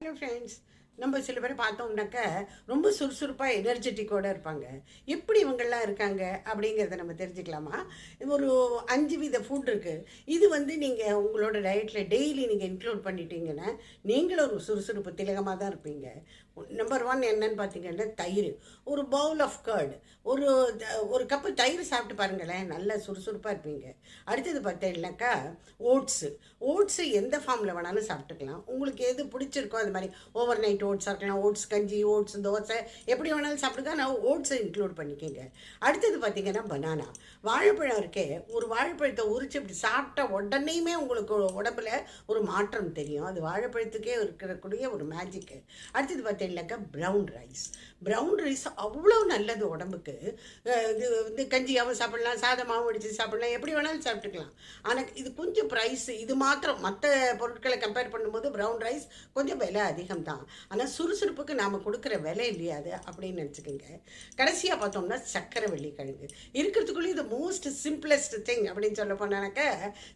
Hello friends, நம்ம சில பேரை பார்த்தோம்னாக்க ரொம்ப சுறுசுறுப்பாக எனர்ஜெட்டிக்கோடு இருப்பாங்க. எப்படி இவங்கெல்லாம் இருக்காங்க அப்படிங்கிறத நம்ம தெரிஞ்சுக்கலாமா? ஒரு 5 வித ஃபுட் இருக்குது. இது நீங்கள் உங்களோட டயட்டில் டெய்லி நீங்கள் இன்க்ளூட் பண்ணிட்டீங்கன்னா நீங்களும் ஒரு சுறுசுறுப்பு திலகமாக தான் இருப்பீங்க. நம்பர் 1 என்னன்னு பார்த்தீங்கன்னா தயிர். ஒரு பவுல் ஆஃப் கர்டு, ஒரு ஒரு கப்பு தயிர் சாப்பிட்டு பாருங்களேன், நல்ல சுறுசுறுப்பாக இருப்பீங்க. அடுத்தது பார்த்தீங்கன்னாக்கா ஓட்ஸு எந்த ஃபார்மில் வேணாலும் சாப்பிட்டுக்கலாம். உங்களுக்கு எது பிடிச்சிருக்கோ அது மாதிரி ஓவர் நைட் ஓட்ஸாக இருக்கலாம், ஓட்ஸ் கஞ்சி, ஓட்ஸ் தோசை, எப்படி வேணாலும் சாப்பிடுங்க. நான் ஓட்ஸை இன்க்ளூட் பண்ணிக்கோங்க. அடுத்தது பார்த்தீங்கன்னா பனானா. வாழைப்பழம் இருக்கே, ஒரு வாழைப்பழத்தை உரிச்சு இப்படி சாப்பிட்ட உடனேயுமே உங்களுக்கு உடம்புல ஒரு மாற்றம் தெரியும். அது வாழைப்பழத்துக்கே இருக்கக்கூடிய ஒரு மேஜிக்கு. அடுத்தது பார்த்தீங்கன்னாக்கா ப்ரௌன் ரைஸ் அவ்வளோ நல்லது உடம்புக்கு. இது கஞ்சியாகவும் சாப்பிடலாம், சாதமாகவும் வடித்து சாப்பிடலாம், எப்படி வேணாலும் சாப்பிட்டுக்கலாம். ஆனால் இது கொஞ்சம் ப்ரைஸ், இது மாத்திரம் மற்ற பொருட்களை கம்பேர் பண்ணும்போது ப்ரௌன் ரைஸ் கொஞ்சம் விலை அதிகம் தான். ஆனால் சுறுசுறுப்புக்கு நாம் கொடுக்குற விலை இல்லையா அது அப்படின்னு நினச்சிக்கோங்க. கடைசியாக பார்த்தோம்னா சக்கரவள்ளி கிழங்கு. இருக்கிறதுக்குள்ளே இது மோஸ்ட் சிம்பிளஸ்ட் திங் அப்படின்னு சொல்ல போனாக்க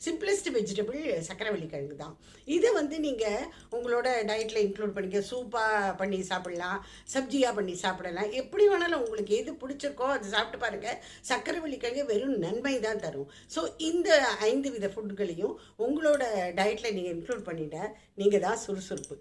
சிம்பிளஸ்ட் வெஜிடபிள் சக்கரவள்ளி கிழங்கு தான். இதை நீங்கள் உங்களோட டயட்டில் இன்க்ளூட் பண்ணிக்க. சூப்பாக பண்ணி சாப்பிடலாம், சப்ஜியாக பண்ணி சாப்பிடலாம், எப்படி வேணாலும் உங்களுக்கு எது பிடிச்சிருக்கோ அது சாப்பிட்டு பாருங்கள். சக்கரவள்ளி கிழங்கு வெறும் நன்மை தான் தரும். ஸோ இந்த 5 வித ஃபுட்டுகளையும் உங்களோட டயட்டில் நீங்கள் இன்க்ளூட் பண்ணிட்டா நீங்கள் தான் சுறுசுறுப்பு.